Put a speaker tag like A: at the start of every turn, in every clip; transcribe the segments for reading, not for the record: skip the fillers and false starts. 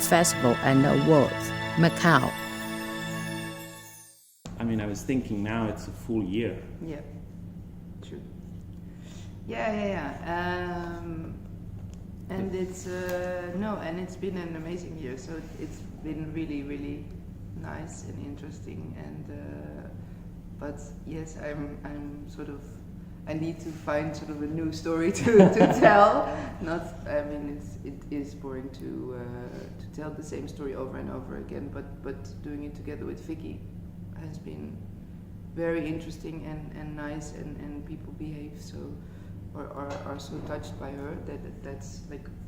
A: Festival and Awards, Macao.
B: I mean, I was thinking now it's a full year.
C: Yeah, true. Yeah. And it's and it's been an amazing year. So it's been really, really nice and interesting. And but yes, I'm sort of. I need to find sort of a new story to tell. It is boring to tell the same story over and over again. But doing it together with Vicky has been very interesting and nice, and people behave so or are so touched by her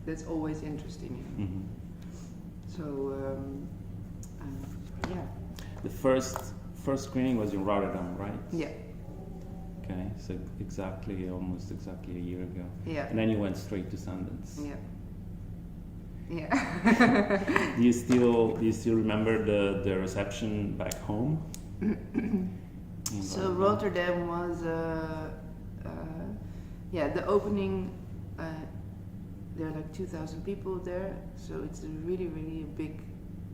C: that's always interesting.
B: Mm-hmm.
C: So yeah.
B: The first screening was in Rotterdam, right?
C: Yeah.
B: Okay, so almost exactly a year ago.
C: Yeah.
B: And then you went straight to Sundance.
C: Yeah. Yeah.
B: Do you still remember the reception back home?
C: So Rotterdam was the opening. There are like 2,000 people there, so it's a really, really big.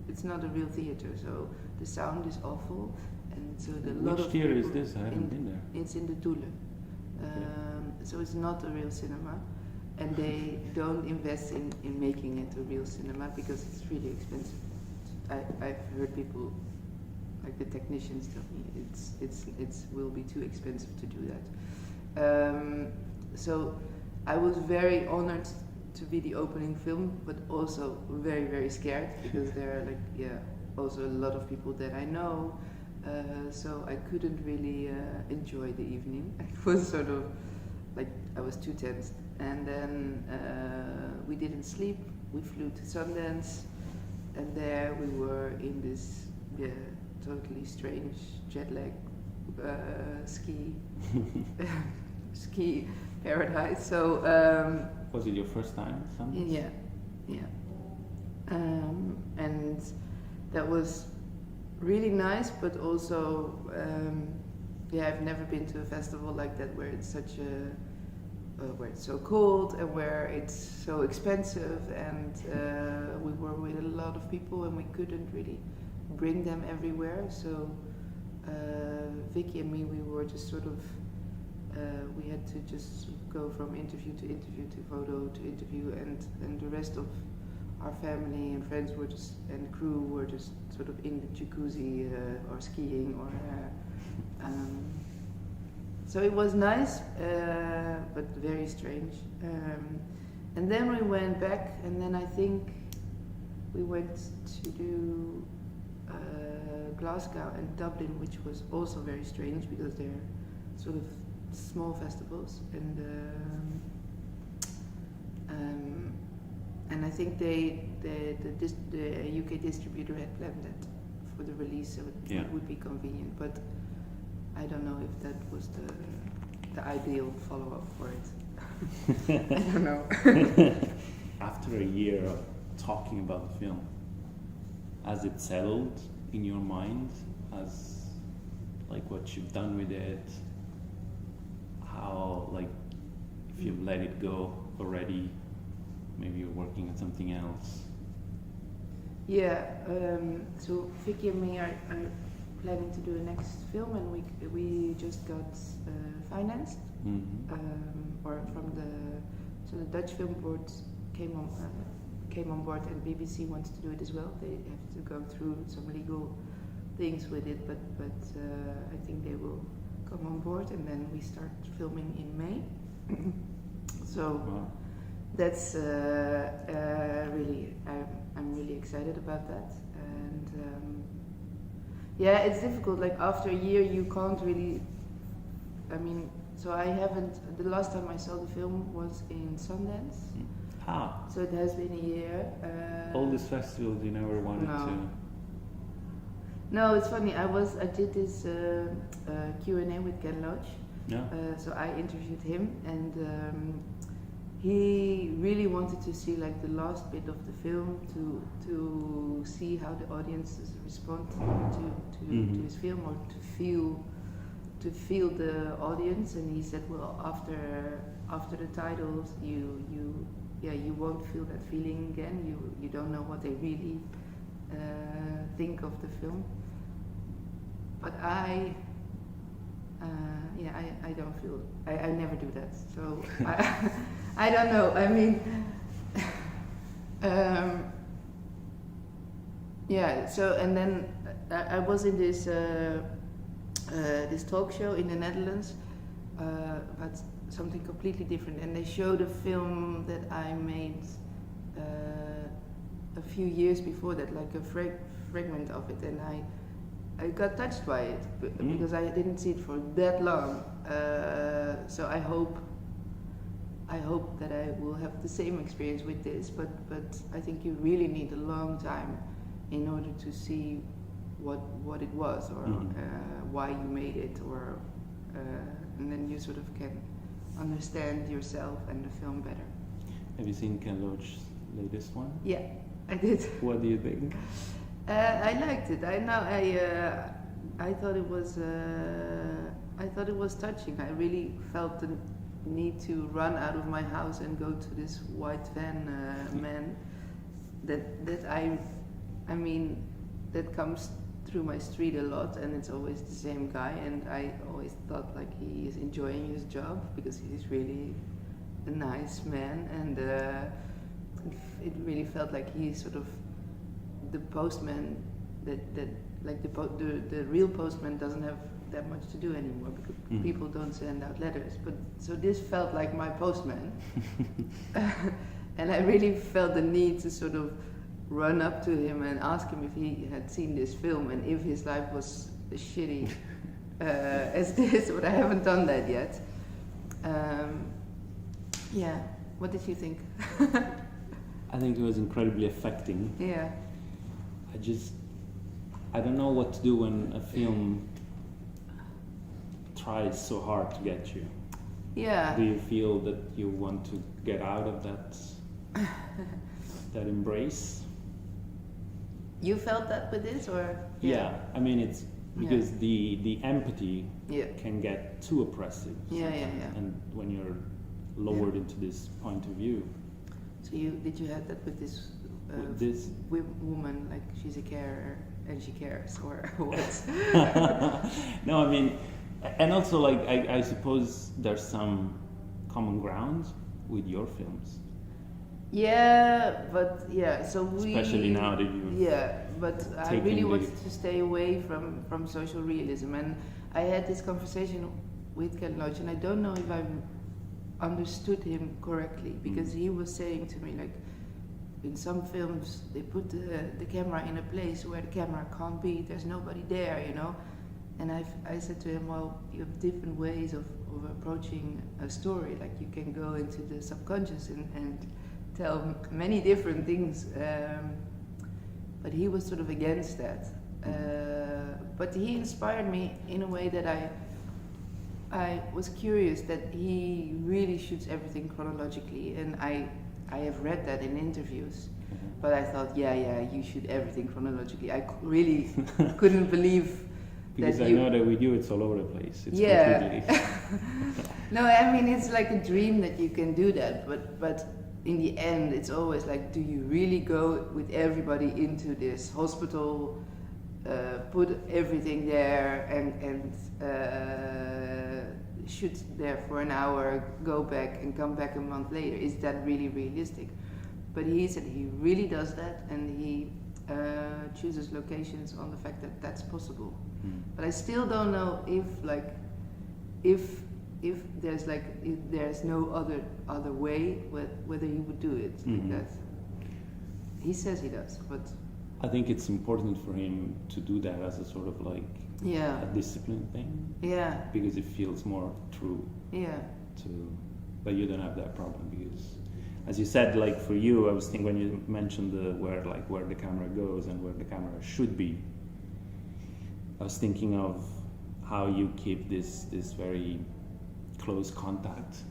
C: It's not a real theater, so the sound is awful. And so
B: Which theater is this? I haven't been there.
C: It's in the Doelen. So it's not a real cinema, and they don't invest in making it a real cinema because it's really expensive. I've heard people, like the technicians, tell me it will be too expensive to do that. So I was very honored to be the opening film, but also very, very scared because there are also a lot of people that I know. So I couldn't really enjoy the evening. It was sort of like I was too tense. And then we didn't sleep. We flew to Sundance, and there we were in this totally strange jet lag ski paradise. So
B: was it your first time at Sundance?
C: Yeah. And that was really nice, but also I've never been to a festival like that where it's such where it's so cold and where it's so expensive, and we were with a lot of people and we couldn't really bring them everywhere. So Vicky and me, we were just sort of we had to just go from interview to interview to photo to interview, and the rest of our family and friends and crew were just sort of in the jacuzzi or skiing or so it was nice, but very strange. And then we went back, and then I think we went to do Glasgow and Dublin, which was also very strange because they're sort of small festivals, and I think the UK distributor had planned that for the release, so it would be convenient. But I don't know if that was the ideal follow-up for it. I don't know.
B: After a year of talking about the film, has it settled in your mind as like what you've done with it? How, like, if you've let it go already, maybe you're working on something else?
C: Yeah, so Vicky and me are planning to do a next film, and we just got financed, or from the Dutch film board came on board, and BBC wants to do it as well. They have to go through some legal things with it, but I think they will come on board, and then we start filming in May. So that's really I'm really excited about that, and it's difficult. Like after a year, you can't really. I mean, so I haven't. The last time I saw the film was in Sundance. So it has been a year.
B: All these festivals you never wanted to.
C: No, it's funny. I did this Q&A with Ken Loach.
B: Yeah.
C: So I interviewed him, and he really wanted to see like the last bit of the film to see how the audiences respond to his film, or to feel to feel the audience, and he said, well, after the titles, you won't feel that feeling again. You don't know what they really think of the film. But I don't feel. I never do that. So I don't know. I mean, So and then I was in this this talk show in the Netherlands about something completely different, and they showed a film that I made a few years before that, like a fragment of it, and I got touched by it because I didn't see it for that long. So I hope that I will have the same experience with this, but I think you really need a long time in order to see what it was, or why you made it, or and then you sort of can understand yourself and the film better.
B: Have you seen Ken Loach's latest one?
C: Yeah, I did.
B: What do you think?
C: I liked it. I thought it was touching. I really felt the need to run out of my house and go to this white van man that comes through my street a lot, and it's always the same guy, and I always thought like he is enjoying his job because he's really a nice man, and it really felt like he's sort of the postman that like the real postman doesn't have that much to do anymore because people don't send out letters. But so this felt like my postman, and I really felt the need to sort of run up to him and ask him if he had seen this film and if his life was as shitty as this. But I haven't done that yet. Yeah. What did you think?
B: I think it was incredibly affecting.
C: Yeah.
B: I don't know what to do when a film tries so hard to get you.
C: Yeah.
B: Do you feel that you want to get out of that embrace?
C: You felt that with this, or?
B: Yeah, I mean, it's because the empathy
C: Yeah.
B: can get too oppressive.
C: Yeah.
B: And when you're lowered into this point of view.
C: So did you have that with this?
B: With this
C: woman, like she's a carer and she cares, or what?
B: No, I mean, and also like I suppose there's some common ground with your films.
C: Yeah, but so
B: especially now that you.
C: Yeah, but I really wanted to stay away from social realism, and I had this conversation with Ken Loach, and I don't know if I understood him correctly, because he was saying to me, like, in some films they put the camera in a place where the camera can't be, there's nobody there, you know. And I said to him, well, you have different ways of approaching a story. Like, you can go into the subconscious and tell many different things, but he was sort of against that. But he inspired me in a way that I was curious that he really shoots everything chronologically, and I have read that in interviews, but I thought, you shoot everything chronologically. I really couldn't believe
B: because
C: that
B: I know that with you it's all over the place. It's completely.
C: No, I mean, it's like a dream that you can do that, but in the end it's always like, do you really go with everybody into this hospital, put everything there and shoot there for an hour, go back and come back a month later? Is that really realistic? But he said he really does that, and he chooses locations on the fact that that's possible. But I still don't know if there's no other way, whether he would do it like that. He says he does, but
B: I think it's important for him to do that as a sort of like a discipline thing.
C: Yeah.
B: Because it feels more true.
C: Yeah.
B: But you don't have that problem because, as you said, like for you, I was thinking when you mentioned where the camera goes and where the camera should be. I was thinking of how you keep this very close contact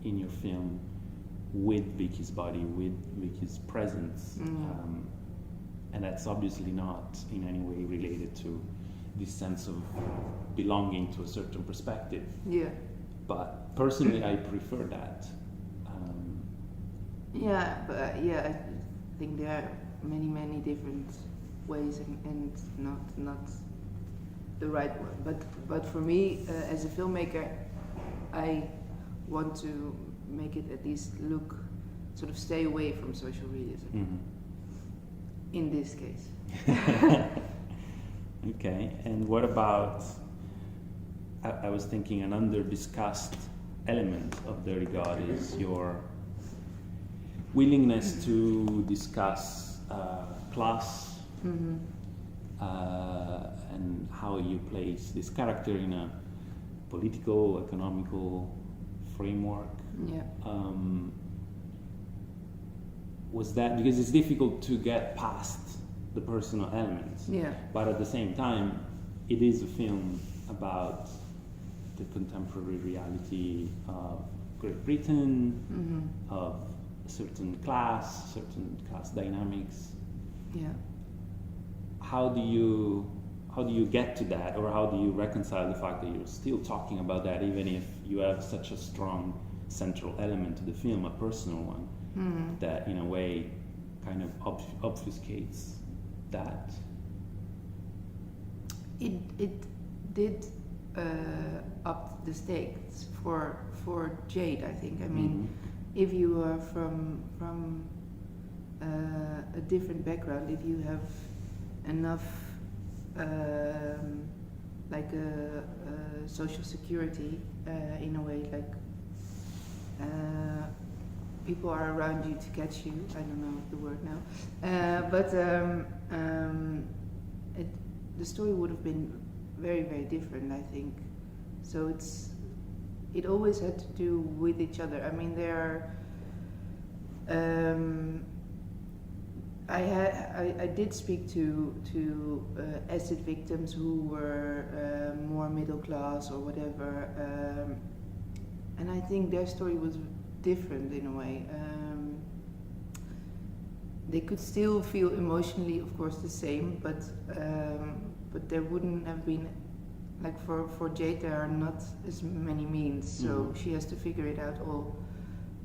B: in your film with Vicky's body, with Vicky's presence. And that's obviously not in any way related to this sense of belonging to a certain perspective.
C: Yeah.
B: But personally, I prefer that.
C: Yeah, but I think there are many different ways and not the right one. But for me, as a filmmaker, I want to make it at least sort of stay away from social realism.
B: Mm-hmm.
C: In this case.
B: Okay, and what about, I was thinking an under-discussed element of Brady-Girard is your willingness to discuss class,
C: Mm-hmm.
B: and how you place this character in a political, economical framework.
C: Yeah.
B: Was that because it's difficult to get past the personal elements,
C: Yeah.
B: but at the same time, it is a film about the contemporary reality of Great Britain,
C: Mm-hmm.
B: of certain class dynamics.
C: Yeah.
B: How do you get to that, or how do you reconcile the fact that you're still talking about that, even if you have such a strong central element to the film, a personal one,
C: Mm-hmm.
B: that in a way kind of obfuscates that?
C: It did up the stakes for Jade, I think. I mean, if you are from a different background, if you have enough like a social security in a way, like people are around you to catch you. I don't know the word now, but the story would have been very different, I think. So it always had to do with each other. I mean, there are. I did speak to acid victims who were more middle class or whatever, and I think their story was different in a way. They could still feel emotionally, of course, the same, but there wouldn't have been, like for Jade, there are not as many means, so she has to figure it out all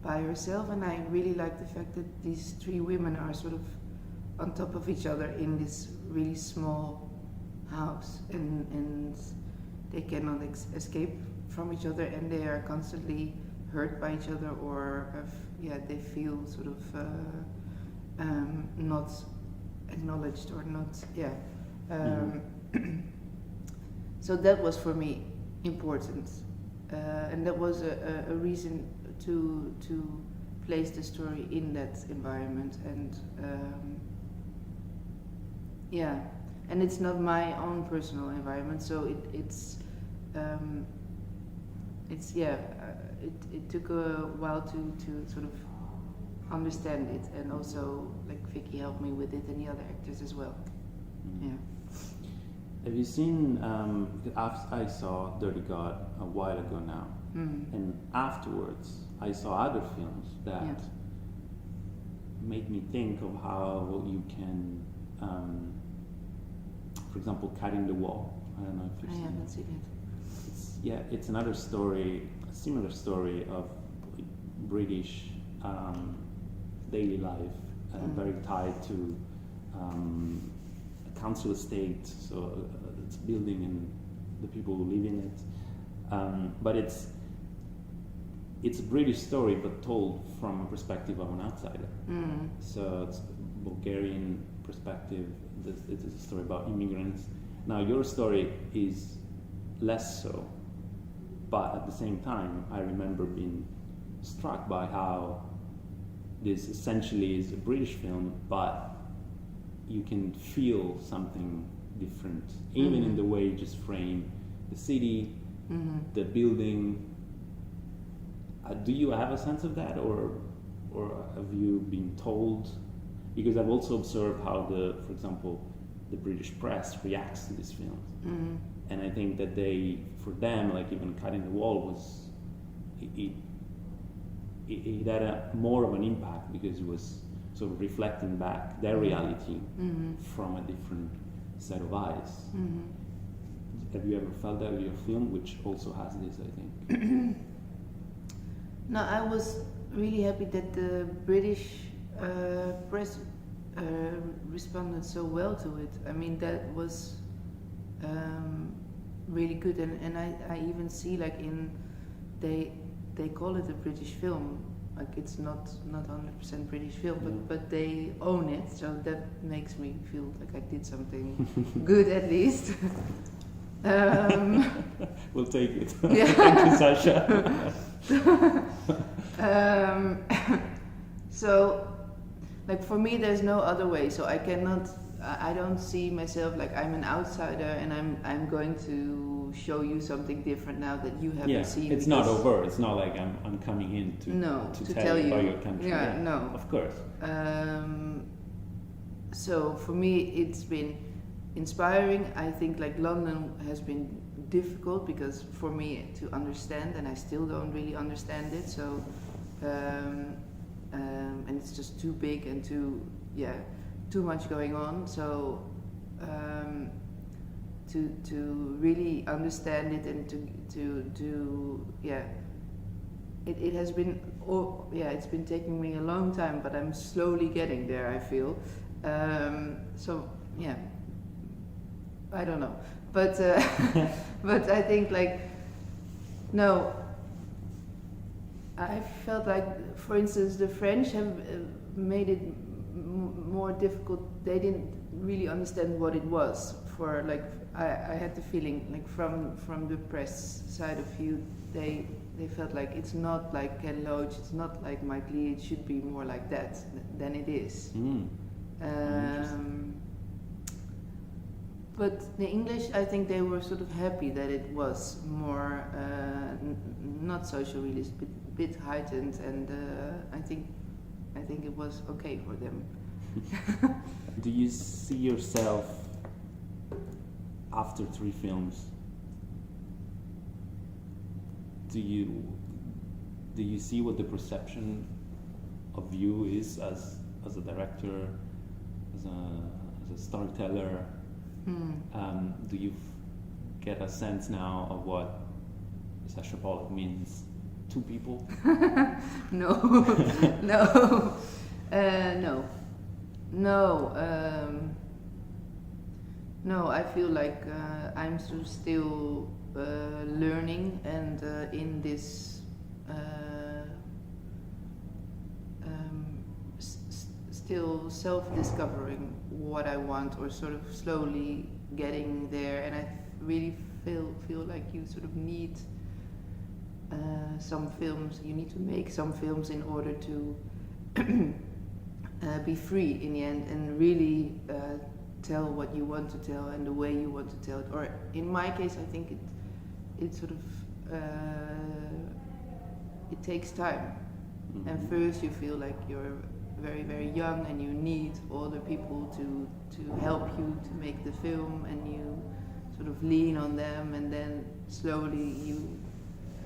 C: by herself. And I really like the fact that these three women are sort of on top of each other in this really small house, and they cannot escape from each other, and they are constantly hurt by each other, or they feel sort of not acknowledged or not so that was for me important, and that was a reason to place the story in that environment. And and it's not my own personal environment, so it took a while to sort of understand it, and also like Vicky helped me with it, and the other actors as well. Yeah.
B: Have you seen? I saw Brady-Girard a while ago now, and afterwards I saw other films that made me think of how you can, for example, Cat in the Wall. I don't know if you've seen it. I
C: haven't seen it.
B: It's another story, a similar story of British daily life, very tied to a council estate, so it's building and the people who live in it. But it's a British story, but told from a perspective of an outsider. So it's Bulgarian perspective. It's a story about immigrants. Now your story is less so, but at the same time, I remember being struck by how this essentially is a British film, but you can feel something different, even in the way you just frame the city, the building. Do you have a sense of that, or have you been told? Because I've also observed how for example, the British press reacts to these films, and I think that for them, like even Cat in the Wall it had more of an impact because it was sort of reflecting back their reality from a different set of eyes. Have you ever felt that with your film, which also has this, I think?
C: No, I was really happy that the British press responded so well to it. I mean, that was really good, and I even see like they call it a British film, like it's not 100% British film, but they own it, so that makes me feel like I did something good at least.
B: We'll take it.
C: Yeah.
B: Thank you, Sacha.
C: So, like for me, there's no other way. So I don't see myself like I'm an outsider, and I'm going to show you something different now that you haven't seen.
B: It's not over. It's not like I'm coming in to tell you about your country.
C: Yeah, no.
B: Of course.
C: So for me, it's been inspiring. I think like London has been difficult because for me to understand, and I still don't really understand it. So, and it's just too big and too much going on. So, to really understand it and it has been it's been taking me a long time, but I'm slowly getting there, I feel. So yeah, I don't know, but but I think like no, I felt like, for instance, the French have made it more difficult. They didn't really understand what it was. For like, I had the feeling like from the press side of view, they felt like it's not like Ken Loach, it's not like Mike Lee, it should be more like that than it is. But the English, I think they were sort of happy that it was more not social realist, but a bit heightened, and I think it was okay for them.
B: Do you see yourself after 3 films? Do you see what the perception of you is as a director, as a storyteller? Do you get a sense now of what Sacha Polak means to people?
C: No, I feel like I'm still learning and in this still self-discovering what I want, or sort of slowly getting there. And I really feel like you sort of need some films. You need to make some films in order to be free in the end and really tell what you want to tell and the way you want to tell it. Or in my case, I think it sort of it takes time. And first you feel like you're very, very young and you need older people to help you to make the film, and you sort of lean on them, and then slowly you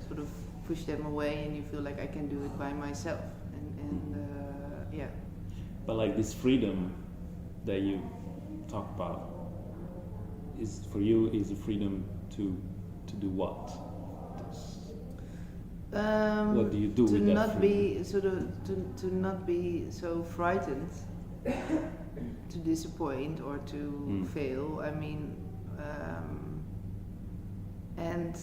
C: sort of push them away and you feel like I can do it by myself. And
B: But like this freedom that you talk about is for you is a freedom to do what? What do you do with that freedom?
C: To not be so frightened to disappoint or to fail. I mean, and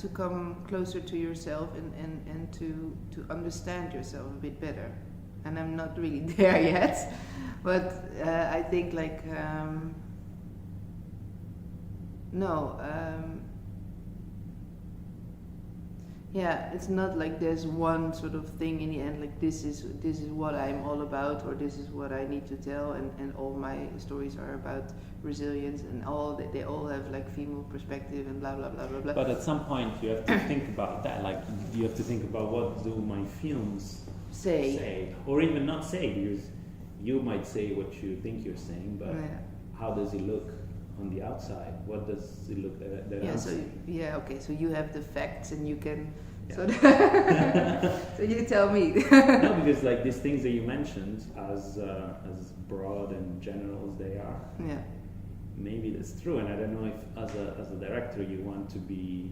C: to come closer to yourself and to understand yourself a bit better. And I'm not really there yet, but I think like it's not like there's one sort of thing in the end, like this is what I'm all about, or this is what I need to tell, and all my stories are about resilience, and they all have like female perspective and blah blah blah blah blah.
B: But at some point you have to think about that, like you have to think about what do my films say, or even not say, because you might say what you think you're saying, but how does it look on the outside? What does it look like?
C: So you have the facts and you can so you tell me.
B: No, because like these things that you mentioned, as broad and general as they are, maybe that's true, and I don't know if as a director you want to be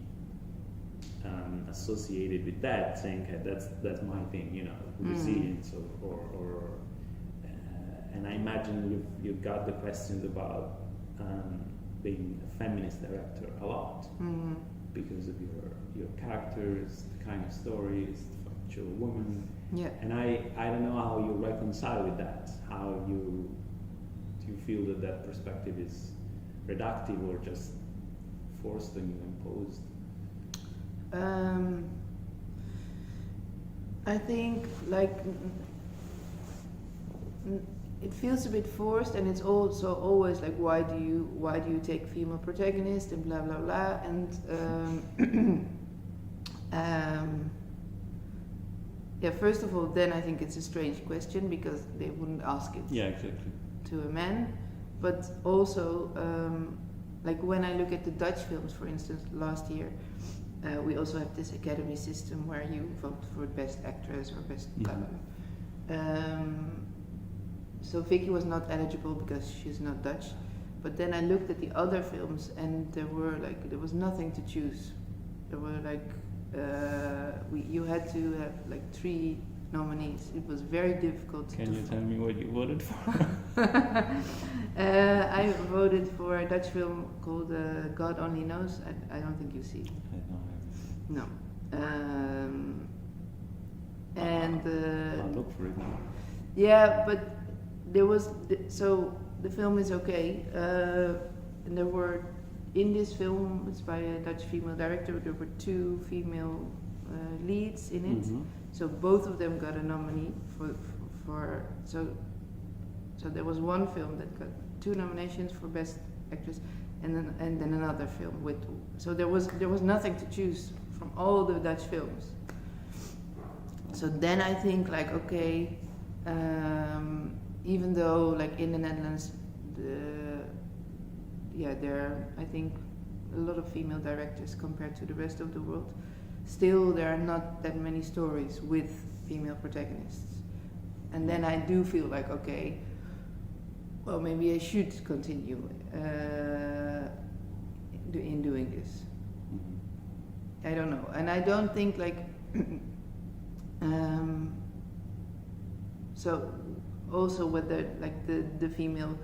B: associated with that, saying hey, that's my thing, you know, resilience or and I imagine you've got the questions about being a feminist director a lot because of your characters, the kind of stories, the factual woman.
C: Yeah.
B: And I don't know how you reconcile with that. How do you feel that perspective is reductive or just forced on you, imposed?
C: I think like it feels a bit forced, and it's also always like why do you take female protagonist and blah blah blah, and yeah, first of all, then I think it's a strange question because they wouldn't ask it to a man, but also like when I look at the Dutch films, for instance, last year. We also have this academy system where you vote for best actress or best color. So Vicky was not eligible because she's not Dutch. But then I looked at the other films, and there was nothing to choose. There were you had to have like 3 nominees. It was very difficult.
B: Can you tell me what you voted for?
C: I voted for a Dutch film called God Only Knows. I don't think you see. No.
B: I'll look for it now.
C: Yeah, but there was so the film is okay, and there were in this film, it's by a Dutch female director. There were 2 female leads in it, so both of them got a nominee for so there was one film that got 2 nominations for best actress, and then another film with. So there was nothing to choose from all the Dutch films. So then I think like okay, even though like in the Netherlands, there are I think a lot of female directors compared to the rest of the world. Still, there are not that many stories with female protagonists, and then I do feel like okay, well maybe I should continue in doing this. I don't know, and I don't think like so also whether like the female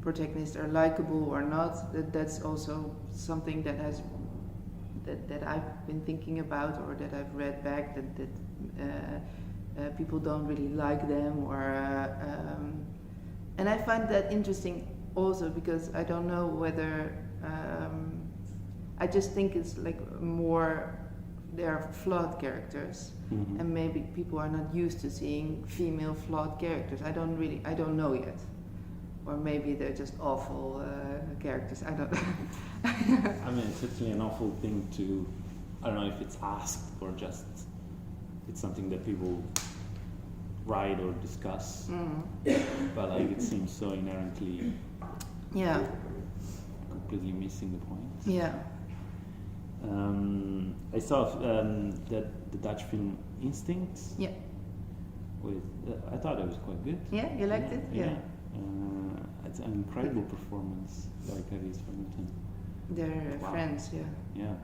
C: protagonists are likable or not, that's also something that I've been thinking about, or that I've read back that people don't really like them, or and I find that interesting also because I don't know whether I just think it's like more they're flawed characters, and maybe people are not used to seeing female flawed characters. I don't know yet, or maybe they're just awful characters. I don't know.
B: I mean, it's certainly an awful thing to. I don't know if it's asked or just it's something that people write or discuss, but like it seems so inherently, completely missing the point.
C: Yeah.
B: I saw that the Dutch film Instinct.
C: Yeah.
B: With I thought it was quite good.
C: Yeah, you liked it? Yeah.
B: It's an incredible performance by Carice Hamilton.
C: They're friends, yeah.
B: Yeah.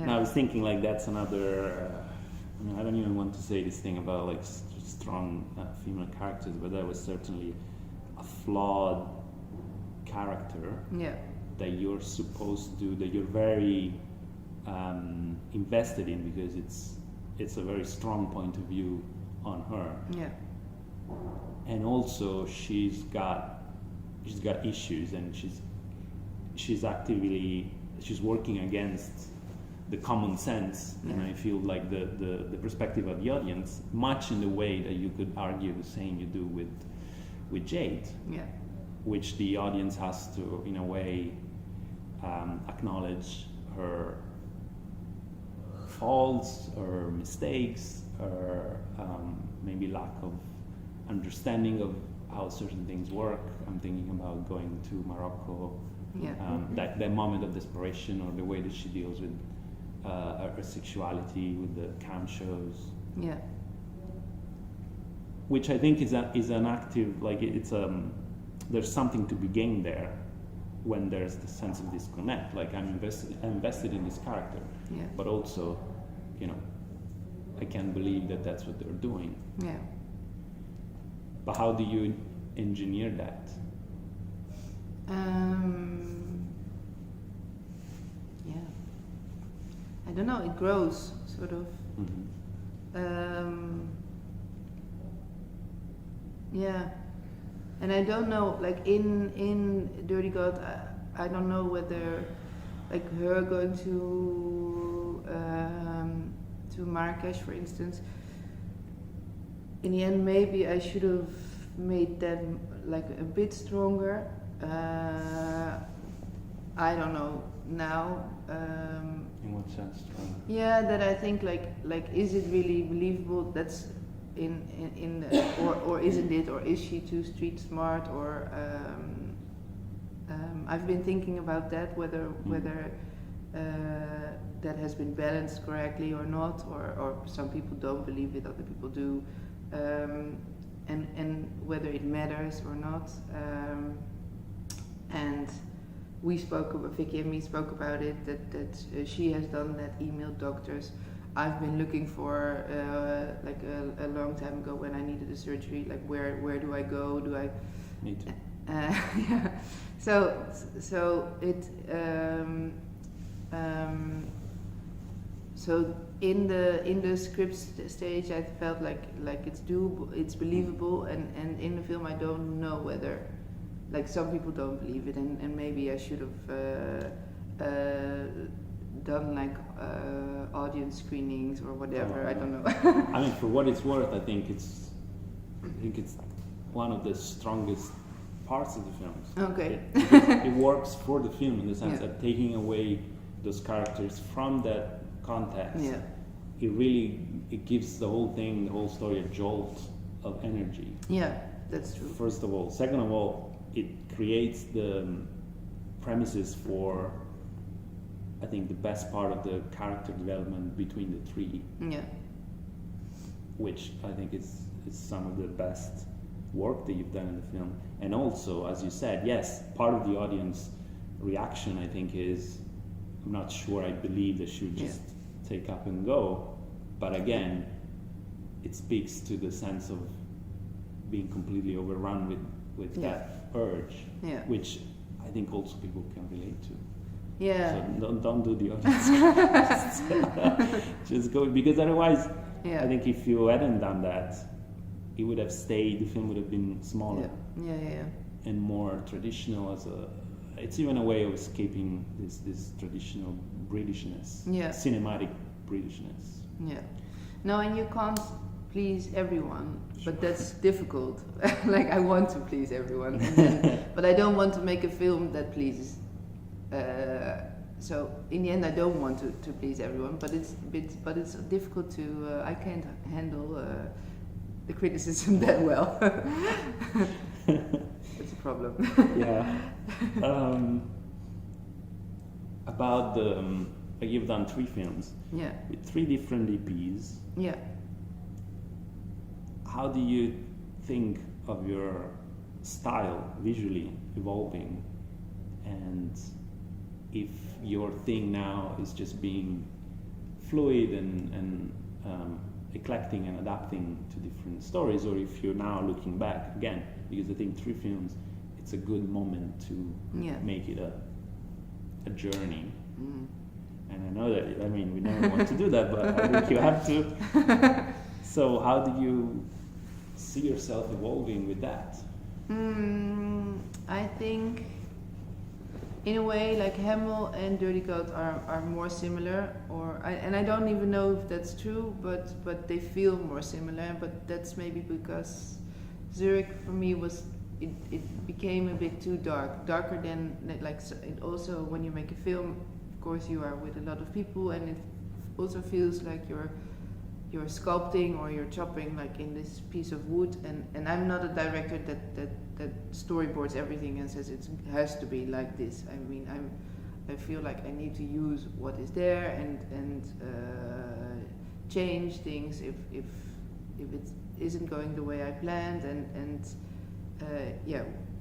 B: And I was thinking like that's another. I mean, I don't even want to say this thing about like strong female characters, but that was certainly a flawed character.
C: Yeah.
B: That you're supposed to, that you're very invested in because it's a very strong point of view on her.
C: Yeah.
B: And also she's got issues, and she's actively working against the common sense, and I feel like the perspective of the audience, much in the way that you could argue the same you do with Jade.
C: Yeah.
B: Which the audience has to, in a way, acknowledge her faults or mistakes or maybe lack of understanding of how certain things work. I'm thinking about going to Morocco, that moment of desperation, or the way that she deals with her sexuality with the cam shows.
C: Yeah.
B: Which I think is an active, like it's there's something to be gained there, when there's the sense of disconnect, like I'm invested in this character,
C: Yeah.
B: but also, you know, I can't believe that that's what they're doing.
C: Yeah.
B: But how do you engineer that?
C: Yeah. I don't know. It grows, sort of. Yeah. And I don't know, like in Dirty God, I don't know whether, like her going to Marrakesh, for instance. In the end, maybe I should have made them like a bit stronger. I don't know now.
B: In what sense?
C: Yeah, that I think like is it really believable? That's in or isn't it? Or is she too street smart? Or I've been thinking about that, whether that has been balanced correctly or not, or some people don't believe it, other people do. And whether it matters or not. And we spoke about, Vicky and me spoke about it, that she has done that, emailed doctors. I've been looking for like a long time ago when I needed a surgery, like where do I go? Do I?
B: Me too.
C: Yeah. So it. So in the script stage, I felt like it's doable, it's believable, and in the film, I don't know whether, like some people don't believe it, and maybe I should have done like audience screenings or whatever. I don't know.
B: I mean, for what it's worth, I think it's one of the strongest parts of the film.
C: Okay.
B: It works for the film in the sense
C: Yeah.
B: that taking away those characters from that context,
C: Yeah.
B: it gives the whole thing, the whole story, a jolt of energy.
C: Yeah, that's true.
B: First of all. Second of all, it creates the premises for, I think, the best part of the character development between the three,
C: Yeah.
B: which I think is some of the best work that you've done in the film. And also, as you said, yes, part of the audience reaction, I think, is, I'm not sure I believe that she would just take up and go, but again, it speaks to the sense of being completely overrun with that urge, which I think also people can relate to.
C: Yeah.
B: So don't do the audience. Just go, because otherwise, I think if you hadn't done that, it would have stayed. The film would have been smaller and more traditional. It's even a way of escaping this traditional Britishness, cinematic Britishness.
C: Yeah. No, and you can't please everyone, but that's difficult. Like I want to please everyone, but I don't want to make a film that pleases. So in the end, I don't want to please everyone, but it's difficult to. I can't handle the criticism that well. It's a problem.
B: Yeah. About the, you've done 3 films.
C: Yeah.
B: With 3 different EPs.
C: Yeah.
B: How do you think of your style visually evolving, and if your thing now is just being fluid and eclectic and adapting to different stories, or if you're now looking back again, because I think 3 films, it's a good moment to make it a journey. And I know that, I mean, we never want to do that, but I think you have to. So how do you see yourself evolving with that?
C: I think in a way like Hemel and Dirty God are more similar, and I don't even know if that's true, but they feel more similar, but that's maybe because Zurich for me was it became a bit too darker than like. It also, when you make a film, of course you are with a lot of people, and it also feels like you're sculpting or you're chopping like in this piece of wood, and I'm not a director that storyboards everything and says it has to be like this. I mean, I feel like I need to use what is there and change things if it isn't going the way I planned, and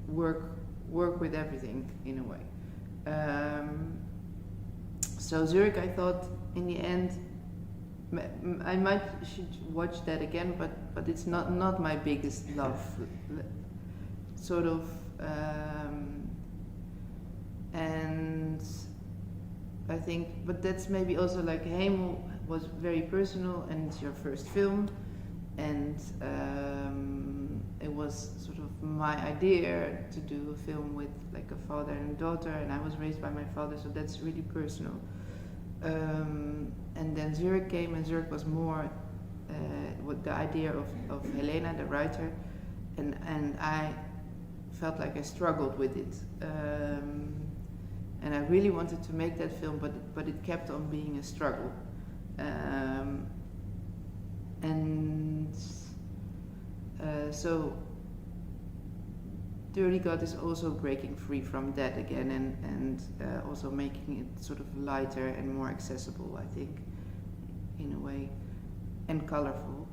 C: work with everything in a way. So Zurich, I thought in the end, I should watch that again, but it's not my biggest love, sort of, and I think, but that's maybe also like Hemel was very personal, and it's your first film, and it was sort of my idea to do a film with like a father and a daughter, and I was raised by my father, so that's really personal. And then Zurich came, and Zurich was more with the idea of Helena, the writer, and I felt like I struggled with it, and I really wanted to make that film, but it kept on being a struggle, and so Dirty God is also breaking free from that again, and also making it sort of lighter and more accessible, I think, in a way, and colorful.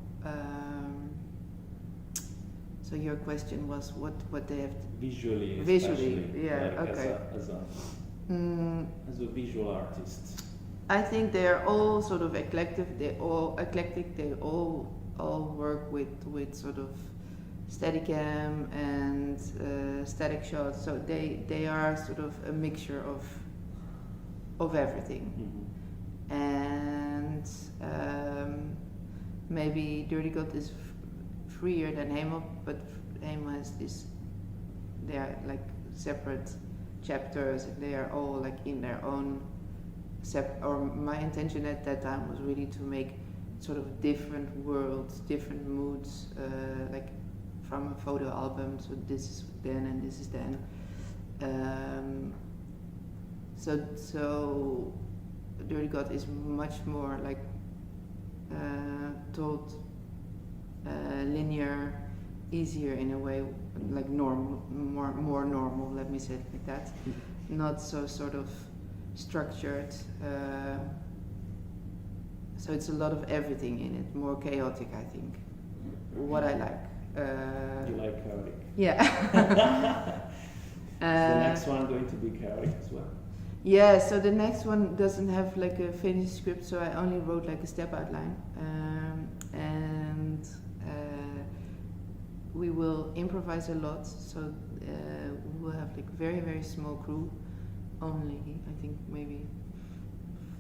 C: So your question was what they have
B: visually,
C: yeah,
B: like
C: okay.
B: As a visual artist.
C: I think they're all sort of eclectic. They all work with sort of Steadicam and static shots. So they are sort of a mixture of everything.
B: Mm-hmm.
C: And maybe Dirty God is freer than Hemel, but Hemel has this. They are like separate chapters, and they are all like in their own. Or my intention at that time was really to make sort of different worlds, different moods, like from a photo album. So this is then and this is then. So Dirty God is much more like told linear, easier in a way, like normal, more normal. Let me say it like that. Not so sort of structured, so it's a lot of everything in it, more chaotic, I think. What I like.
B: You like chaotic?
C: Yeah.
B: Is the next one going to be chaotic as well?
C: Yeah, so the next one doesn't have like a finished script, so I only wrote like a step outline, and we will improvise a lot, so we will have like very, very small crew. Only, I think, maybe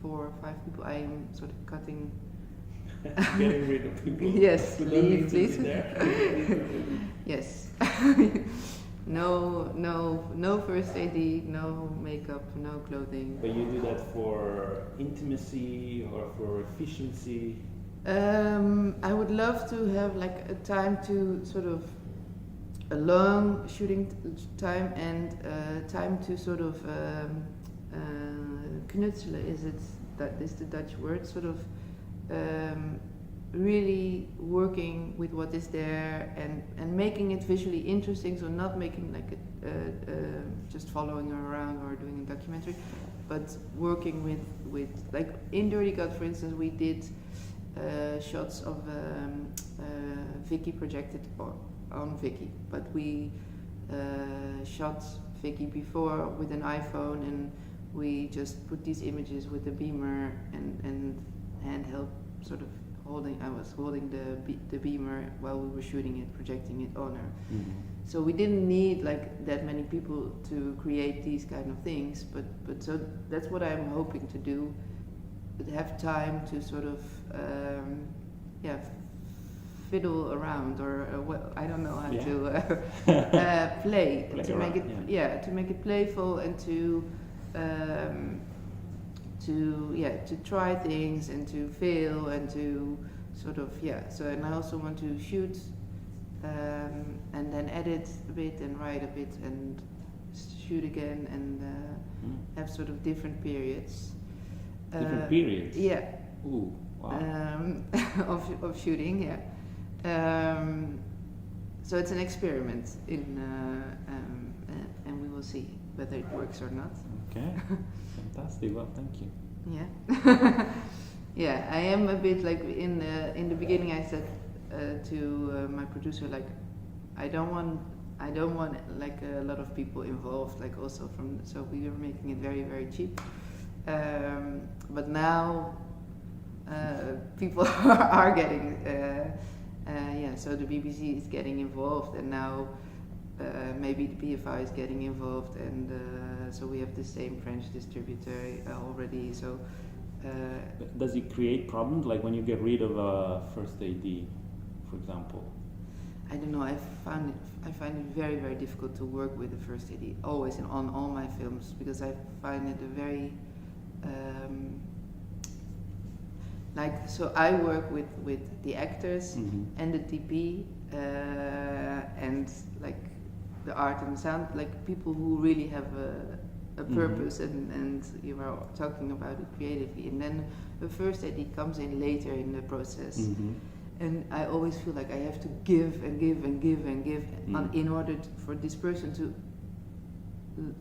C: 4 or 5 people. I am sort of cutting.
B: Getting rid of people.
C: Yes,
B: who don't
C: leave,
B: need to be
C: please.
B: there.
C: Yes. No first AD, no makeup, no clothing.
B: But you do that for intimacy or for efficiency?
C: I would love to have like a time to sort of a long shooting time and time to sort of knutselen, that is the Dutch word, sort of really working with what is there and making it visually interesting, so not making like just following her around or doing a documentary, but working with like in Dirty God, for instance, we did shots of Vicky projected on Vicky, but we shot Vicky before with an iPhone, and we just put these images with the beamer and handheld sort of holding. I was holding the beamer while we were shooting it, projecting it on her.
B: Mm-hmm.
C: So we didn't need like that many people to create these kind of things, but so that's what I'm hoping to do. But have time to sort of fiddle around, or I don't know how to play to
B: around,
C: make it to make it playful and to try things and to fail and to sort of so, and I also want to shoot and then edit a bit and write a bit and shoot again and have sort of different periods.
B: Different periods?
C: Yeah.
B: Ooh, wow.
C: of shooting, yeah. So it's an experiment and we will see whether it works or not.
B: Okay, fantastic. Well, thank you.
C: Yeah. Yeah, I am a bit like in the beginning I said to my producer, like I don't want I don't want like a lot of people involved, like also so we were making it very, very cheap. But now people are getting, so the BBC is getting involved, and now maybe the PFI is getting involved, and so we have the same French distributor already. So
B: does it create problems, like when you get rid of a first AD, for example?
C: I don't know. I find it very, very difficult to work with the first AD always and on all my films, because I find it a very so I work with the actors and the DP and like the art and sound, like people who really have a purpose and you are talking about it creatively, and then the first AD comes in later in the process. And I always feel like I have to give and give and give and give in order for this person to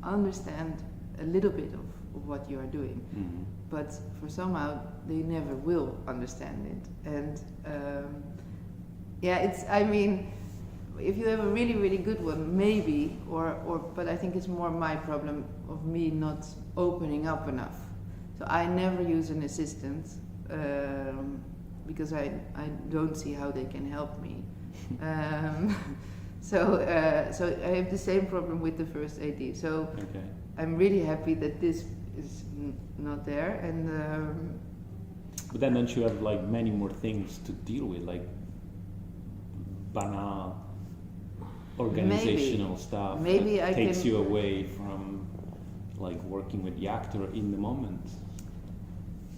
C: understand a little bit of what you are doing. But for somehow they never will understand it. And I mean, if you have a really, really good one, maybe, but I think it's more my problem of me not opening up enough. So I never use an assistant. Because I don't see how they can help me. So I have the same problem with the first AD. So I'm really happy that this is not there. And
B: but then don't you have like many more things to deal with, like banal organizational stuff
C: maybe
B: that
C: I
B: takes
C: can
B: you away from like working with the actor in the moment?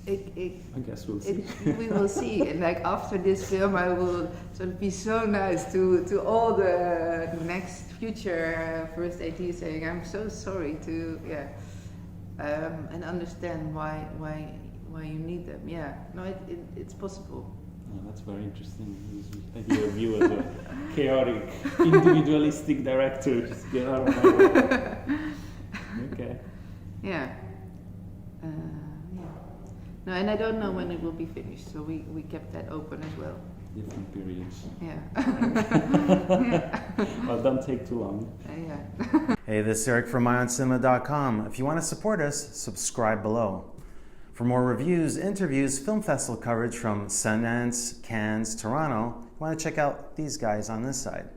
B: I guess we'll see.
C: We will see. And like after this film, I will sort of be so nice to all the next future first AD, saying I'm so sorry to and understand why you need them. Yeah, no, it's possible.
B: Yeah, that's very interesting. I hear you as a chaotic, individualistic director. Just get out of my way. Okay.
C: Yeah. No, and I don't know when it will be finished, so we kept that open as well.
B: Different periods.
C: Yeah.
B: Well, don't take too long.
C: Yeah.
D: Hey, this is Eric from myoncinema.com. If you want to support us, subscribe below. For more reviews, interviews, film festival coverage from Sundance, Cannes, Toronto, you want to check out these guys on this side.